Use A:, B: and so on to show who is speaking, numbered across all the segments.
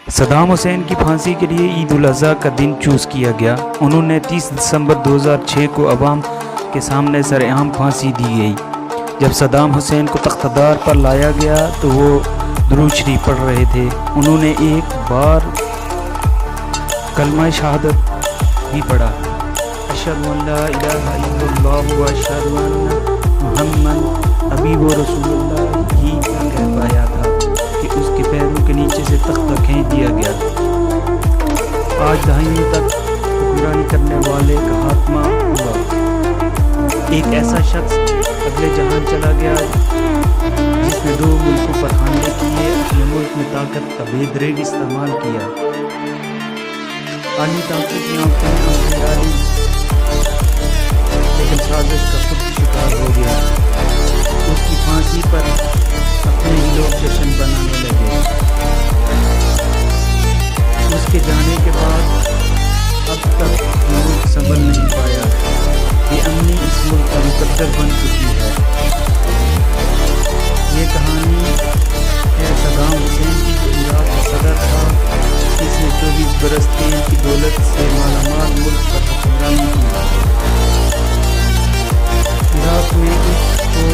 A: Saddam Hussein کی پھانسی کے لیے عید الاضحیٰ کا دن چوز کیا گیا۔ انہوں نے 30 دسمبر 2006 کو عوام کے سامنے سرعام پھانسی دی گئی۔ جب صدام حسین کو تخت دار پر لایا گیا تو وہ درود شریف پڑھ رہے تھے۔ انہوں نے ایک بار کلمہ شہادت بھی پڑھا، اشہد ان لا الہ الا اللہ و اشہد ان محمد حبیب و رسول اللہ ہی کہہ پایا تھا کہ اس کے پیروں کے نیچے سے تختہ کھینچ دیا گیا۔ آج دہائیوں تک حکمرانی کرنے والے کا خاتمہ ہوا۔ ایک ایسا شخص اگلے جہان چلا گیا جس نے 2 ملکوں پر حملے کیے، اپنے ملک میں طاقت کا بے دریغ استعمال کیا، عالمی طاقت کی آنکھوں میں ڈالی، لیکن سازش کا خود شکار ہو گیا۔ اس کی پھانسی پر اپنے ہی لوگ جشن بنانے لگے۔ اس کے جانے کے بعد اب تک ملک سنبھل نہیں پایا۔ بے امنی اس ملک کا مقدر بن چکی ہے۔ یہ کہانی ہے صدام حسین کی، جو عراق کا صدر تھا، جس نے 24 برس تیل کی دولت سے مالا مال ملک پر حکمرانی کی۔ عراق میں اس کو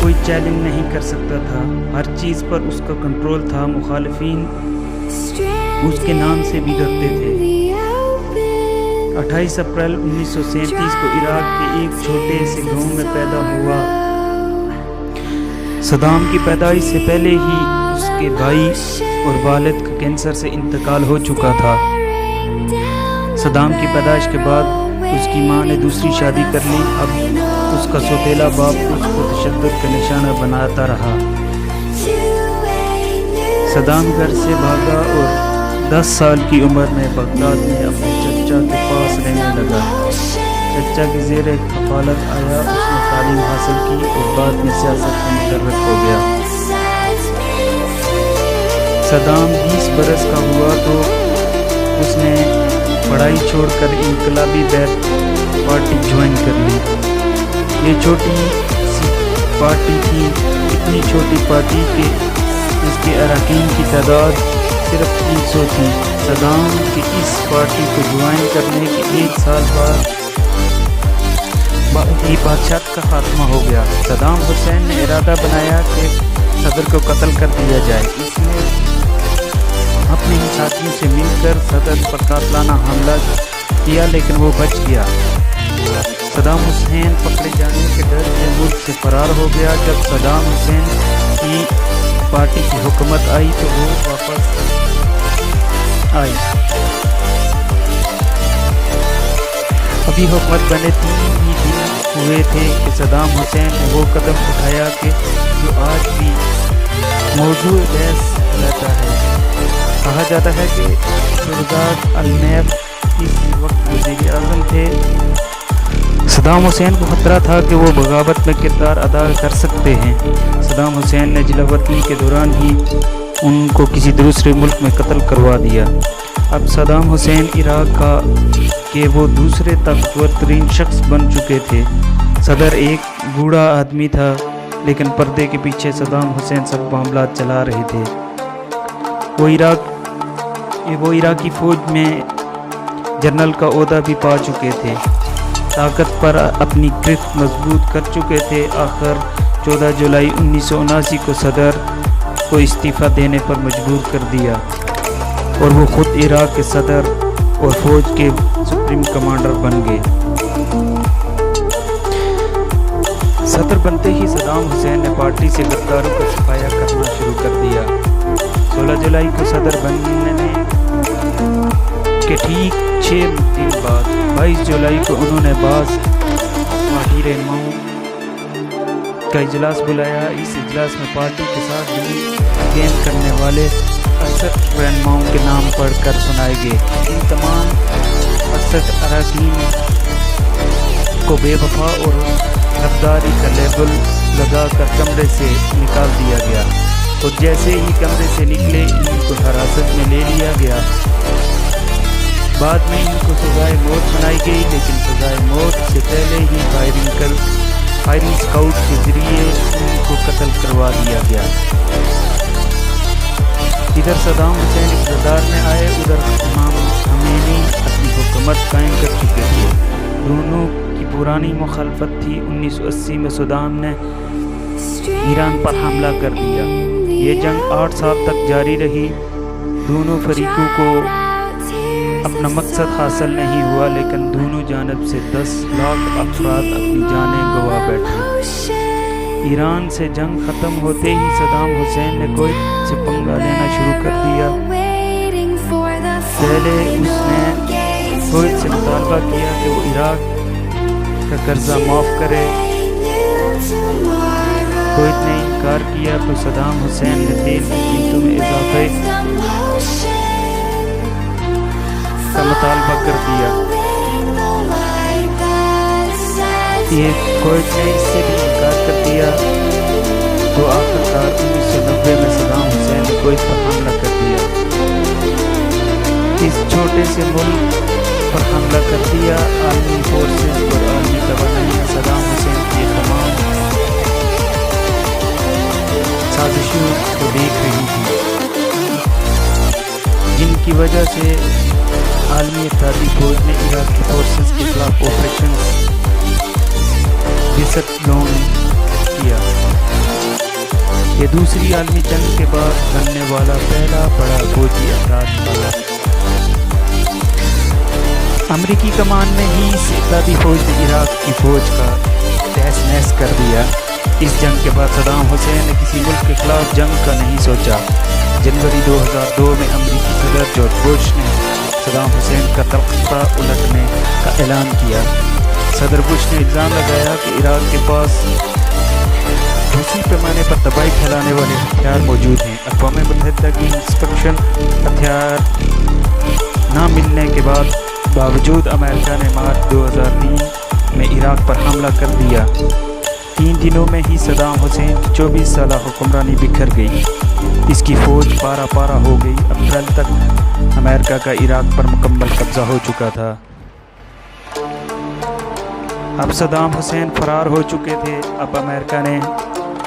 A: کوئی چیلنج نہیں کر سکتا تھا، ہر چیز پر اس کا کنٹرول تھا۔ مخالفین اس کے نام سے بھی ڈرتے تھے۔ 28 اپریل 1937 کو عراق کے ایک چھوٹے سے گاؤں میں پیدا ہوا۔ صدام کی پیدائش سے پہلے ہی اس کے بھائی اور والد کا کینسر سے انتقال ہو چکا تھا۔ صدام کی پیدائش کے بعد اس کی ماں نے دوسری شادی کر لی۔ اب اس کا سوتیلا باپ اس کو تشدد کا نشانہ بناتا رہا۔ صدام گھر سے بھاگا اور 10 سال کی عمر میں بغداد میں اپنے چچا کے پاس رہنے لگا۔ چچا کی زیر کفالت آیا، اس نے تعلیم حاصل کی اور بعد میں سیاست کا متحرک ہو گیا۔ صدام 20 برس کا ہوا تو اس نے پڑھائی چھوڑ کر انقلابی بیت پارٹی جوائن کر لی۔ یہ چھوٹی سی پارٹی تھی، اتنی چھوٹی پارٹی کہ اس کے اراکین کی تعداد صرف 300 تھی۔ صدام کی اس پارٹی کو جوائن کرنے کے 1 سال بعد کی بادشاہت کا خاتمہ ہو گیا۔ صدام حسین نے ارادہ بنایا کہ صدر کو قتل کر دیا جائے۔ اس نے اپنے ہی ساتھیوں سے مل کر صدر پر قاتلانہ حملہ کیا، لیکن وہ بچ گیا۔ صدام حسین پکڑے جانے کے ڈر سے ملک سے فرار ہو گیا۔ جب صدام حسین کی پارٹی کی حکومت آئی تو وہ واپس آئی۔ ابھی حکومت بنے 3 ہی دن ہوئے تھے کہ صدام حسین نے وہ قدم اٹھایا کہ جو آج بھی موضوع بحث رہتا ہے۔ کہا جاتا ہے کہ شہزاد النیب اس وقت وزیر اعظم تھے۔ صدام حسین کو خطرہ تھا کہ وہ بغاوت میں کردار ادا کر سکتے ہیں۔ صدام حسین نے جلاوطنی کے دوران ہی ان کو کسی دوسرے ملک میں قتل کروا دیا۔ اب صدام حسین عراق کا کہ وہ دوسرے طاقتور ترین شخص بن چکے تھے۔ صدر ایک بوڑھا آدمی تھا، لیکن پردے کے پیچھے صدام حسین سب معاملات چلا رہے تھے۔ وہ عراقی فوج میں جنرل کا عہدہ بھی پا چکے تھے، طاقت پر اپنی گرفت مضبوط کر چکے تھے۔ آخر 14 جولائی 1979 کو صدر کو استعفیٰ دینے پر مجبور کر دیا اور وہ خود عراق کے صدر اور فوج کے سپریم کمانڈر بن گئے۔ صدر بنتے ہی صدام حسین نے پارٹی سے غداروں کا صفایا کرنا شروع کر دیا۔ 16 جولائی کو صدر بننے کے ٹھیک 6 دن بعد 22 جولائی کو انہوں نے بعض پارٹی رہنماؤں کا اجلاس بلایا۔ اس اجلاس میں پارٹی کے ساتھ گیم کرنے والے 68 رہنماؤں کے نام پڑھ کر سنائے گئے۔ ان تمام 68 اراکین کو بے وفا اور غداری کا لیبل لگا کر کمرے سے نکال دیا گیا اور جیسے ہی کمرے سے نکلے ان کو حراست میں لے لیا گیا۔ بعد میں ان کو سزائے موت سنائی گئی، لیکن سزائے موت سے پہلے ہی فائرنگ اسکاؤٹ کے ذریعے ان کو قتل کروا دیا گیا۔ ادھر صدام حسین اقتدار میں آئے، ادھر امام خمینی اپنی حکومت قائم کر چکے تھے۔ دونوں کی پرانی مخالفت تھی۔ 1980 میں صدام نے ایران پر حملہ کر دیا۔ یہ جنگ 8 سال تک جاری رہی۔ دونوں فریقوں کو اپنا مقصد حاصل نہیں ہوا، لیکن دونوں جانب سے 10 لاکھ افراد اپنی جانیں گنوا بیٹھے۔ ایران سے جنگ ختم ہوتے ہی صدام حسین نے کویت سے پنگا لینا شروع کر دیا۔ پہلے اس نے کویت سے مطالبہ کیا کہ وہ عراق کا قرضہ معاف کرے۔ کویت نے انکار کیا تو صدام حسین نے تیل کی قیمتوں میں اضافے کا مطالبہ کر دیا۔ یہ کویت نے اس سے بھی انکار کر دیا تو آخرکار 1990 میں صدام حسین نے کویت پر حملہ کر دیا۔ اس چھوٹے سے ملک پر حملہ کر دیا۔ عالمی فورسز اور عالمی توانائیاں صدام حسین کی تمام سازشوں کو دیکھ رہی تھی، جن کی وجہ سے عالمی اتحادی فوج نے عراق کی فورسز کے خلاف آپریشن لانچ کیا۔ یہ دوسری عالمی جنگ کے بعد بننے والا پہلا بڑا فوجی اثرات تھا۔ امریکی کمان میں ہی اس اتحادی فوج نے عراق کی فوج کا تہس نہس کر دیا۔ اس جنگ کے بعد صدام حسین نے کسی ملک کے خلاف جنگ کا نہیں سوچا۔ جنوری 2002 میں امریکی صدر جارج بش نے صدام حسین کا تختہ الٹنے کا اعلان کیا۔ صدر بش نے الزام لگایا کہ عراق کے پاس وسیع پیمانے پر تباہی پھیلانے والے ہتھیار موجود ہیں۔ اقوام متحدہ کی انسپیکشن ہتھیار نہ ملنے کے باوجود امریکہ نے مارچ 2003 میں عراق پر حملہ کر دیا۔ 3 دنوں میں ہی صدام حسین کی 24 سالہ حکمرانی بکھر گئی۔ اس کی فوج پارا پارا ہو گئی۔ اپریل تک امریکہ کا عراق پر مکمل قبضہ ہو چکا تھا۔ اب صدام حسین فرار ہو چکے تھے۔ اب امریکہ نے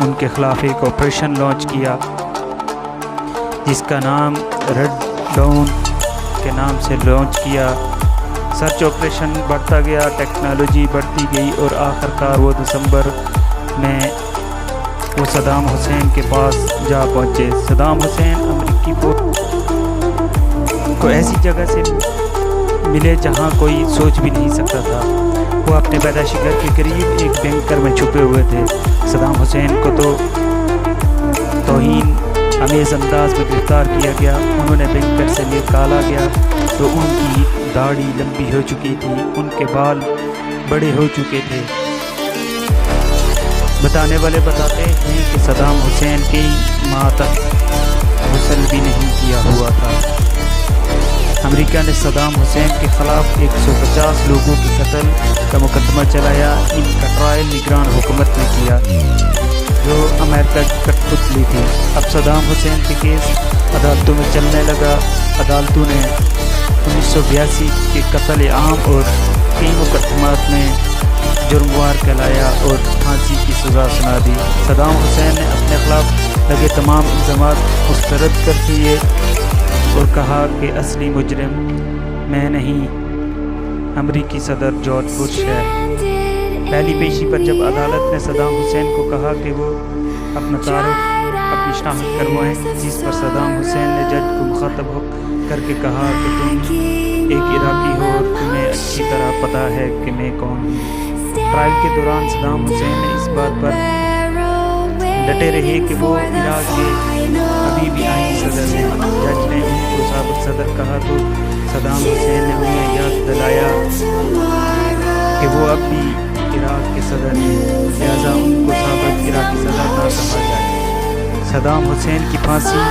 A: ان کے خلاف ایک آپریشن لانچ کیا جس کا نام ریڈ ڈاؤن کے نام سے لانچ کیا۔ سرچ آپریشن بڑھتا گیا، ٹیکنالوجی بڑھتی گئی اور آخرکار وہ دسمبر میں وہ صدام حسین کے پاس جا پہنچے۔ صدام حسین امریکی کو ایسی جگہ سے ملے جہاں کوئی سوچ بھی نہیں سکتا تھا۔ وہ اپنے پیدائشی گھر کے قریب ایک بنکر میں چھپے ہوئے تھے۔ صدام حسین کو تو توہین امیز انداز میں گرفتار کیا گیا۔ انہوں نے بنکر سے نکالا گیا تو ان کی داڑھی لمبی ہو چکی تھی، ان کے بال بڑے ہو چکے تھے۔ بتانے والے بتاتے ہیں کہ صدام حسین کی ماں تک غسل بھی نہیں کیا ہوا تھا۔ امریکہ نے صدام حسین کے خلاف 150 لوگوں کے قتل کا مقدمہ چلایا۔ ان کا ٹرائل نگران حکومت نے کیا جو امریکہ کی کٹ پتلی تھی۔ اب صدام حسین کے کیس عدالتوں میں چلنے لگا۔ عدالتوں نے 1982 کے قتل عام اور کئی مقدمات میں جرموار کہلایا اور پھانسی کی سزا سنا دی۔ صدام حسین نے اپنے خلاف لگے تمام الزامات مسترد کر دیے اور کہا کہ اصلی مجرم میں نہیں، امریکی صدر جارج بش ہے۔ پہلی پیشی پر جب عدالت نے صدام حسین کو کہا کہ وہ اپنا تعارف اپنی شناخت کروائیں، جس پر صدام حسین نے جج کو مخاطب کر کے کہا کہ تم ایک عراقی ہو اور تمہیں اچھی طرح پتہ ہے کہ میں کون ہوں۔ ٹرائل کے دوران صدام حسین نے اس بات پر ڈٹے رہے کہ وہ عراق کے ابھی بھی آئینی صدر ہیں۔ جج نے ان کو سابق صدر کہا تو صدام حسین نے انہیں یاد دلایا کہ وہ اب بھی عراق کے صدر ہیں، لہذا ان کو سابق عراقی صدر نہ کہا جائے۔ صدام حسین کی پھانسی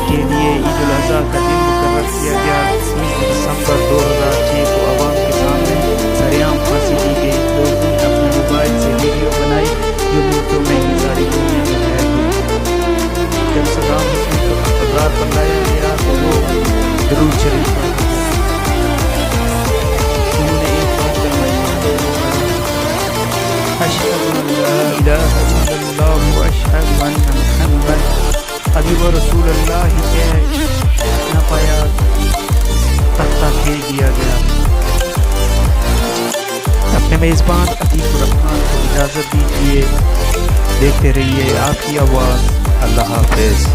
A: کے لیے عید الاضحیٰ کا دن مقرر کیا گیا۔ 30 دسمبر 2006 کو عوام کے سامنے سرعام پھانسی دی گئی۔ لوگوں نے اپنے موبائل سے ویڈیو بنائی جو منٹوں میں ہی ساری دنیا میں پھیل گئی۔ جب صدام حسین کو اقتدار پر لایا گیا تو وہ درود شریف پڑھا۔ انہوں نے ایک بات فرمائی، اشہد ان لا الہ الا اللہ واشہد ان محمد۔ ابھی وہ وہ رسول اللہ ہی کے نہ پایا تختہ کھینچ دیا گیا۔ اپنے میزبان عتیق الرحمان کو اجازت دیجیے، دیکھتے رہیے آپ کی آواز۔ اللہ حافظ۔